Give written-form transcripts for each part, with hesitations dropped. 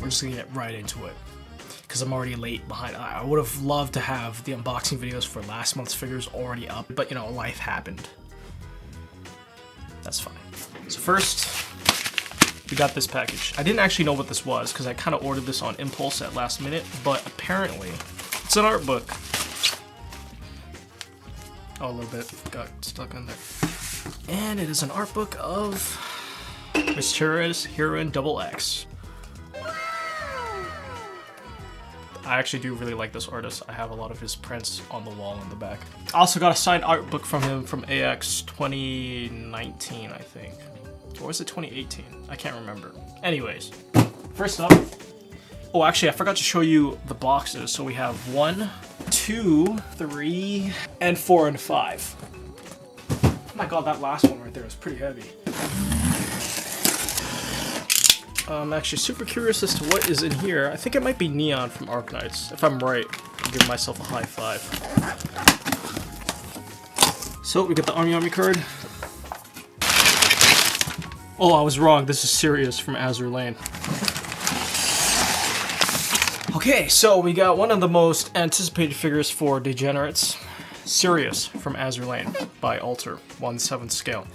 we're just gonna get right into it because I'm already late behind. I would have loved to have the unboxing videos for last month's figures already up, but you know, life happened. That's fine. So first, we got this package. I didn't actually know what this was because I kind of ordered this on impulse at last minute, but apparently it's an art book. Oh, a little bit got stuck in there. And it is an art book of Mysterious Heroine XX. I actually do really like this artist. I have a lot of his prints on the wall in the back. I also got a signed art book from him from AX 2019, I think. Or was it 2018? I can't remember. Anyways, first up. Oh, actually, I forgot to show you the boxes. So we have 1, 2, 3, and 4 and 5. Oh my god, that last one right there is pretty heavy. I'm actually super curious as to what is in here. I think it might be Neon from Arknights. If I'm right, I'll give myself a high five. So we got the Ami card. Oh, I was wrong. This is Sirius from Azur Lane. Okay, so we got one of the most anticipated figures for degenerates. Sirius from Azur Lane by Alter, 1/7 scale.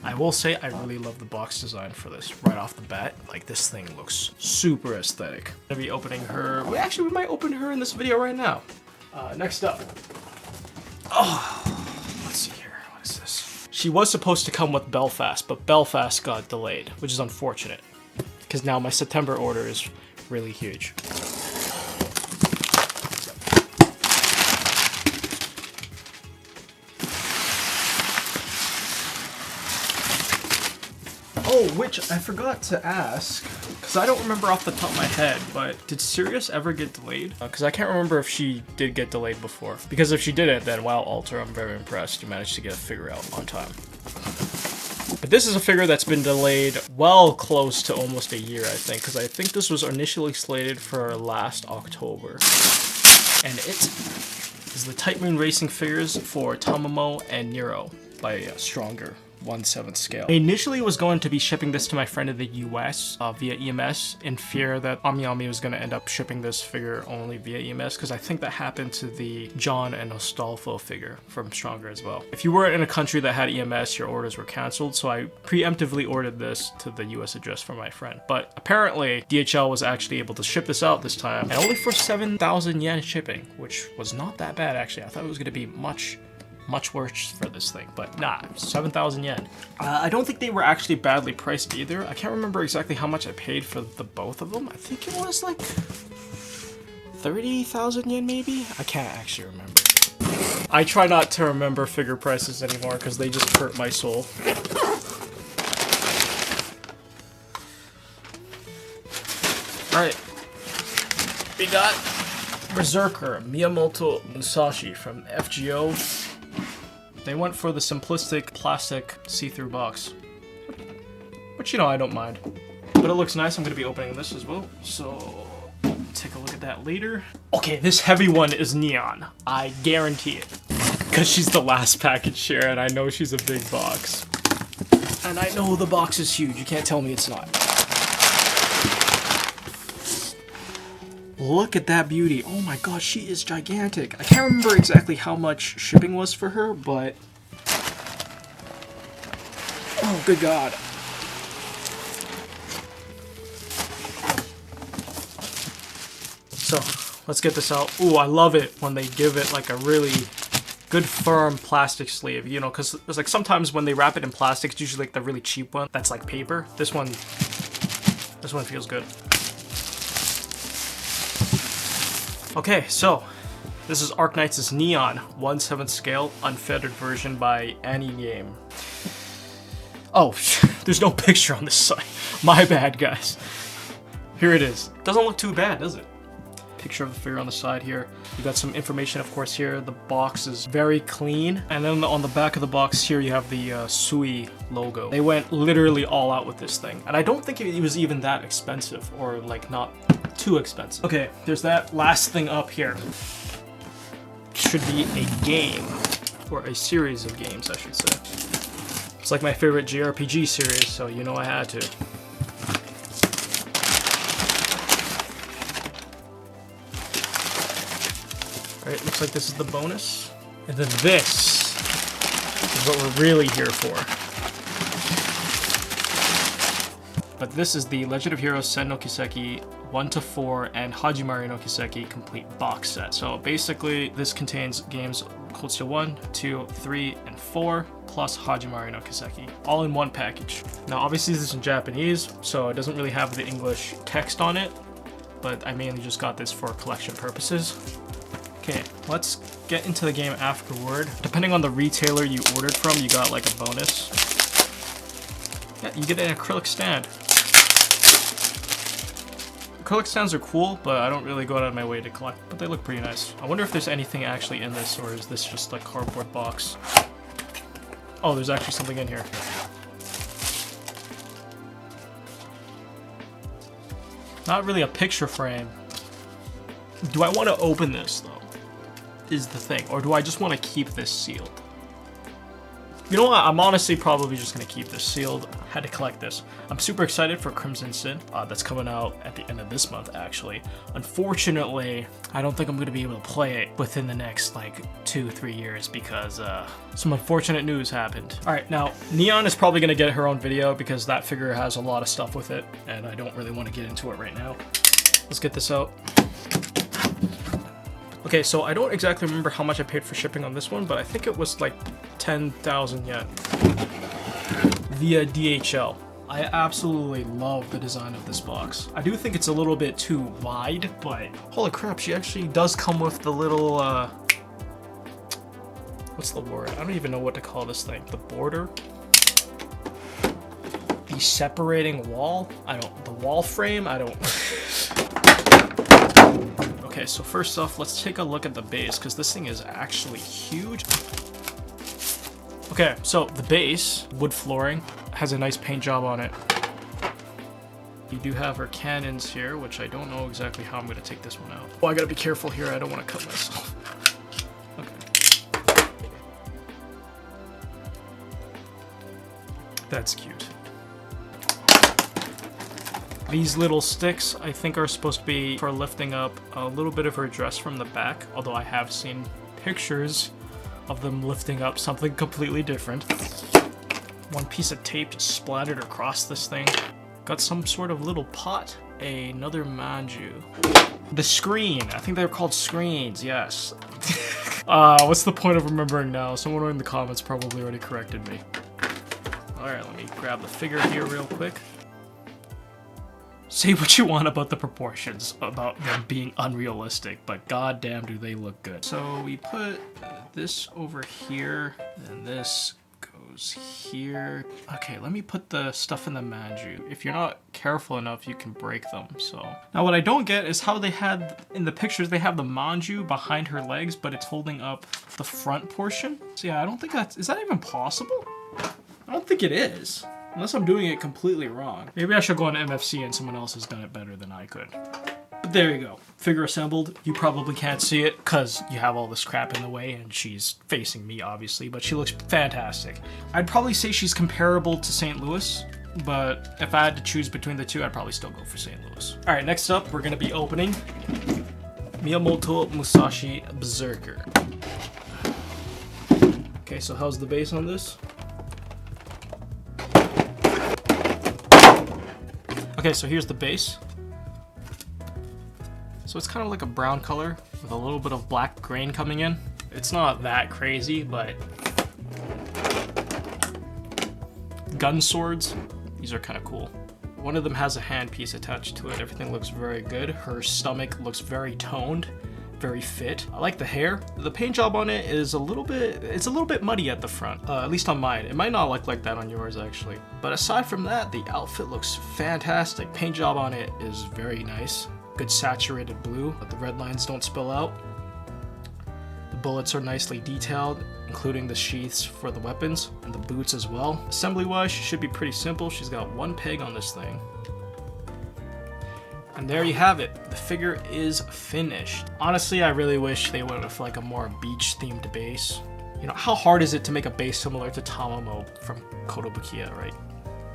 I will say I really love the box design for this right off the bat. Like, this thing looks super aesthetic. I'm gonna be opening her. Well, actually, we might open her in this video right now. Next up. Oh, let's see here. What is this? She was supposed to come with Belfast, but Belfast got delayed, which is unfortunate because now my September order is really huge. Oh, which I forgot to ask, because I don't remember off the top of my head, but did Sirius ever get delayed? Because I can't remember if she did get delayed before. Because if she didn't, then wow, Alter, I'm very impressed. You managed to get a figure out on time. But this is a figure that's been delayed well close to almost a year, I think, because I think this was initially slated for last October. And it is the Type Moon Racing figures for Tamamo and Nero by Stronger. 1/7 scale. I initially was going to be shipping this to my friend in the US via EMS in fear that Ami was going to end up shipping this figure only via EMS because I think that happened to the John and Nostalfo figure from Stronger as well. If you were in a country that had EMS, your orders were canceled, so I preemptively ordered this to the US address for my friend. But apparently DHL was actually able to ship this out this time and only for 7,000 yen shipping, which was not that bad actually. I thought it was going to be much worse for this thing, but nah, 7,000 yen. I don't think they were actually badly priced either. I can't remember exactly how much I paid for the both of them. I think it was like 30,000 yen maybe? I can't actually remember. I try not to remember figure prices anymore because they just hurt my soul. Alright. We got Berserker Miyamoto Musashi from FGO. They went for the simplistic plastic see-through box, which, you know, I don't mind. But it looks nice. I'm going to be opening this as well, so take a look at that later. Okay, this heavy one is Neon. I guarantee it. Because she's the last package share, and I know she's a big box. And I know the box is huge. You can't tell me it's not. Look at that beauty. Oh my god, she is gigantic. I can't remember exactly how much shipping was for her, but... oh, good god. So, let's get this out. Ooh, I love it when they give it like a really good firm plastic sleeve, you know, because there's like sometimes when they wrap it in plastic, it's usually like the really cheap one that's like paper. This one feels good. Okay, so this is Arknights' Neon 1/7 scale unfettered version by Anigame. Oh, there's no picture on this side. My bad, guys. Here it is. Doesn't look too bad, does it? Picture of the figure on the side here. You got some information, of course, here. The box is very clean. And then on the back of the box here, you have the Sui logo. They went literally all out with this thing. And I don't think it was even that expensive, or like not too expensive. Okay, there's that last thing up here. Should be a game, or a series of games, I should say. It's like my favorite JRPG series, so you know I had to. Alright, looks like this is the bonus. And then this is what we're really here for. But this is the Legend of Heroes Sen no Kiseki 1-4 and Hajimari no Kiseki complete box set. So basically, this contains games Cold Steel 1, 2, 3, and 4, plus Hajimari no Kiseki, all in one package. Now obviously this is in Japanese, so it doesn't really have the English text on it, but I mainly just got this for collection purposes. Okay, let's get into the game afterward. Depending on the retailer you ordered from, you got like a bonus. Yeah, you get an acrylic stand. Acrylic stands are cool, but I don't really go out of my way to collect, but they look pretty nice. I wonder if there's anything actually in this, or is this just a cardboard box? Oh, there's actually something in here. Not really a picture frame. Do I want to open this, though? Is the thing. Or do I just want to keep this sealed? You know what? I'm honestly probably just going to keep this sealed. I had to collect this. I'm super excited for Crimson Sin. That's coming out at the end of this month, actually. Unfortunately, I don't think I'm going to be able to play it within the next, like, 2-3 years because some unfortunate news happened. Alright, now, Neon is probably going to get her own video because that figure has a lot of stuff with it, and I don't really want to get into it right now. Let's get this out. Okay, so I don't exactly remember how much I paid for shipping on this one, but I think it was like 10,000 yen via DHL. I absolutely love the design of this box. I do think it's a little bit too wide, but holy crap, she actually does come with the little, what's the word? I don't even know what to call this thing. The border? The separating wall? The wall frame? I don't... Okay, so first off, let's take a look at the base, because this thing is actually huge. Okay, so the base, wood flooring, has a nice paint job on it. You do have her cannons here, which I don't know exactly how I'm going to take this one out. Oh, I gotta be careful here, I don't want to cut myself. Okay. That's cute. These little sticks, I think, are supposed to be for lifting up a little bit of her dress from the back, although I have seen pictures of them lifting up something completely different. One piece of tape just splattered across this thing. Got some sort of little pot. Another manju. The screen. I think they're called screens, yes. What's the point of remembering now? Someone in the comments probably already corrected me. Alright, let me grab the figure here real quick. Say what you want about the proportions, about them being unrealistic, but goddamn do they look good. So we put this over here, and this goes here. Okay, let me put the stuff in the manju. If you're not careful enough, you can break them, so. Now what I don't get is how they had, in the pictures, they have the manju behind her legs, but it's holding up the front portion. So yeah, I don't think is that even possible? I don't think it is. Unless I'm doing it completely wrong. Maybe I should go on MFC and someone else has done it better than I could. But there you go. Figure assembled. You probably can't see it because you have all this crap in the way and she's facing me, obviously, but she looks fantastic. I'd probably say she's comparable to St. Louis, but if I had to choose between the two, I'd probably still go for St. Louis. All right, next up, we're gonna be opening Miyamoto Musashi Berserker. Okay, so how's the base on this? Okay, so here's the base. So it's kind of like a brown color with a little bit of black grain coming in. It's not that crazy, but gun swords, these are kind of cool. One of them has a handpiece attached to it. Everything looks very good. Her stomach looks very toned, very fit. I like the hair. The paint job on it is a little bit muddy at the front, at least on mine. It might not look like that on yours, actually. But aside from that, the outfit looks fantastic. Paint job on it is very nice. Good saturated blue, but the red lines don't spill out. The bullets are nicely detailed, including the sheaths for the weapons and the boots as well. Assembly-wise, she should be pretty simple. She's got one peg on this thing. And there you have it. The figure is finished. Honestly, I really wish they went with like a more beach-themed base. You know, how hard is it to make a base similar to Tamamo from Kotobukiya, right?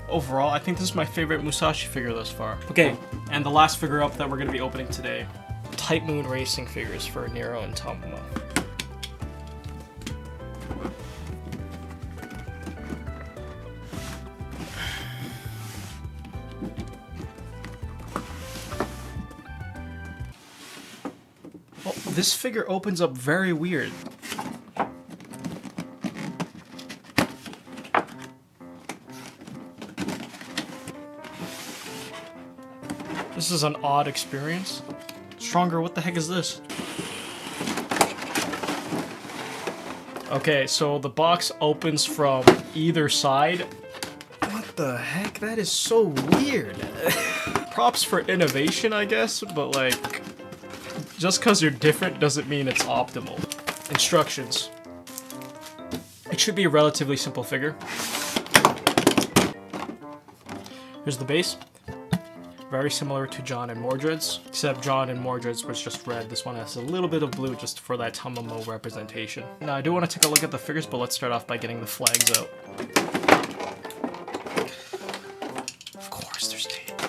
Overall, I think this is my favorite Musashi figure thus far. Okay, and the last figure up that we're going to be opening today. Type Moon racing figures for Nero and Tamamo. Oh, this figure opens up very weird. This is an odd experience. Stronger, what the heck is this? Okay, so the box opens from either side. What the heck? That is so weird. Props for innovation, I guess, but like, just because you're different doesn't mean it's optimal. Instructions. It should be a relatively simple figure. Here's the base. Very similar to John and Mordred's, except John and Mordred's was just red. This one has a little bit of blue just for that Tamamo representation. Now I do want to take a look at the figures, but let's start off by getting the flags out. Of course there's tape.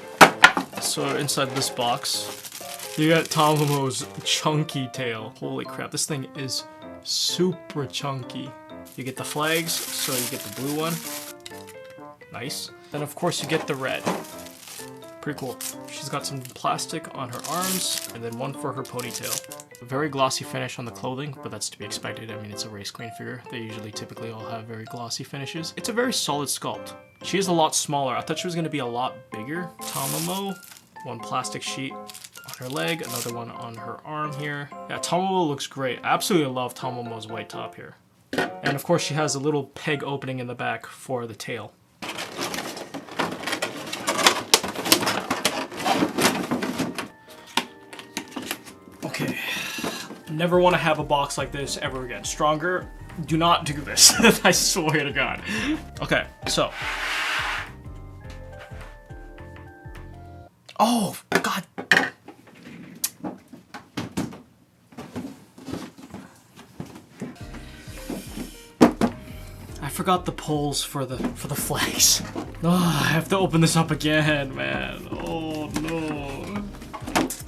So inside this box, you got Tamamo's chunky tail. Holy crap, this thing is super chunky. You get the flags, so you get the blue one. Nice. Then of course you get the red. Pretty cool. She's got some plastic on her arms, and then one for her ponytail. A very glossy finish on the clothing, but that's to be expected. I mean, it's a race queen figure. They usually typically all have very glossy finishes. It's a very solid sculpt. She is a lot smaller. I thought she was going to be a lot bigger. Tamamo, one plastic sheet on her leg, another one on her arm here. Yeah, Tamamo looks great. I absolutely love Tamamo's white top here. And of course, she has a little peg opening in the back for the tail. Okay, never want to have a box like this ever again. Stronger, do not do this. I swear to God. Okay, so. Oh, God. I forgot the poles for the flags. Oh, I have to open this up again, man. Oh, no.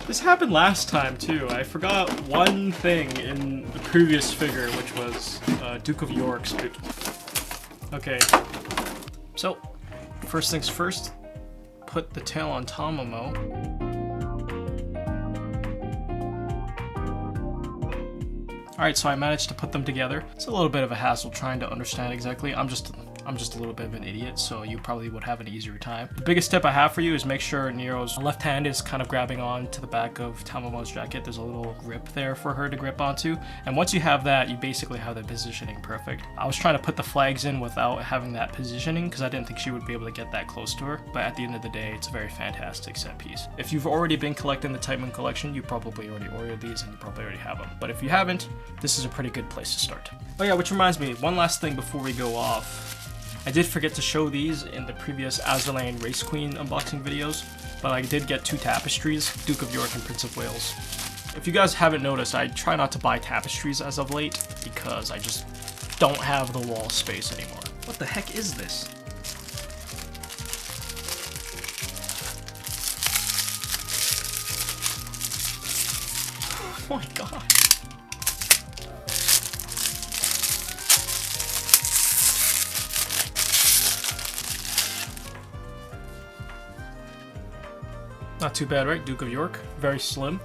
This happened last time too. I forgot one thing in the previous figure, which was Duke of York's. Okay, so first things first, put the tail on Tamamo. Alright, so I managed to put them together. It's a little bit of a hassle trying to understand exactly. I'm just a little bit of an idiot, so you probably would have an easier time. The biggest tip I have for you is make sure Nero's left hand is kind of grabbing on to the back of Tamamo's jacket. There's a little grip there for her to grip onto. And once you have that, you basically have the positioning perfect. I was trying to put the flags in without having that positioning because I didn't think she would be able to get that close to her. But at the end of the day, it's a very fantastic set piece. If you've already been collecting the Type Moon collection, you probably already ordered these and you probably already have them. But if you haven't, this is a pretty good place to start. Oh yeah, which reminds me, one last thing before we go off. I did forget to show these in the previous Azerlane Race Queen unboxing videos, but I did get two tapestries, Duke of York and Prince of Wales. If you guys haven't noticed, I try not to buy tapestries as of late because I just don't have the wall space anymore. What the heck is this? Oh my god. Not too bad, right? Duke of York, very slim.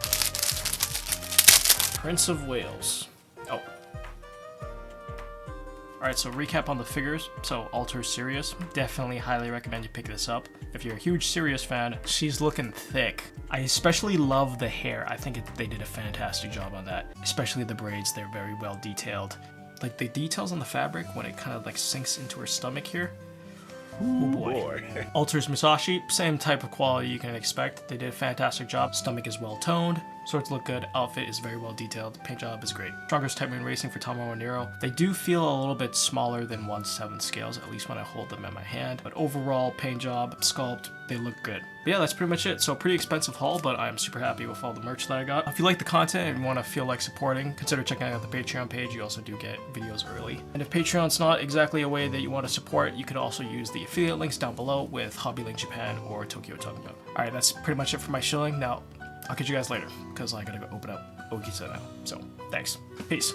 Prince of Wales. Oh. Alright, so recap on the figures. So, Alter Sirius. Definitely highly recommend you pick this up. If you're a huge Sirius fan, she's looking thick. I especially love the hair. I think they did a fantastic job on that. Especially the braids, they're very well detailed. Like the details on the fabric when it kind of like sinks into her stomach here. Oh boy. Alter's Musashi, same type of quality you can expect. They did a fantastic job. Stomach is well toned. Swords look good. Outfit is very well detailed. Paint job is great. Strongest Type Moon Racing for Tamamo and Nero. They do feel a little bit smaller than 1/7 scales, at least when I hold them in my hand. But overall, paint job, sculpt, they look good. But yeah, that's pretty much it. So pretty expensive haul, but I'm super happy with all the merch that I got. If you like the content and you want to feel like supporting, consider checking out the Patreon page. You also do get videos early. And if Patreon's not exactly a way that you want to support, you could also use the affiliate links down below with Hobby Link Japan or Tokyo Tonga. Alright, that's pretty much it for my shilling. Now, I'll catch you guys later, because I gotta go open up Okisa now. So, thanks. Peace.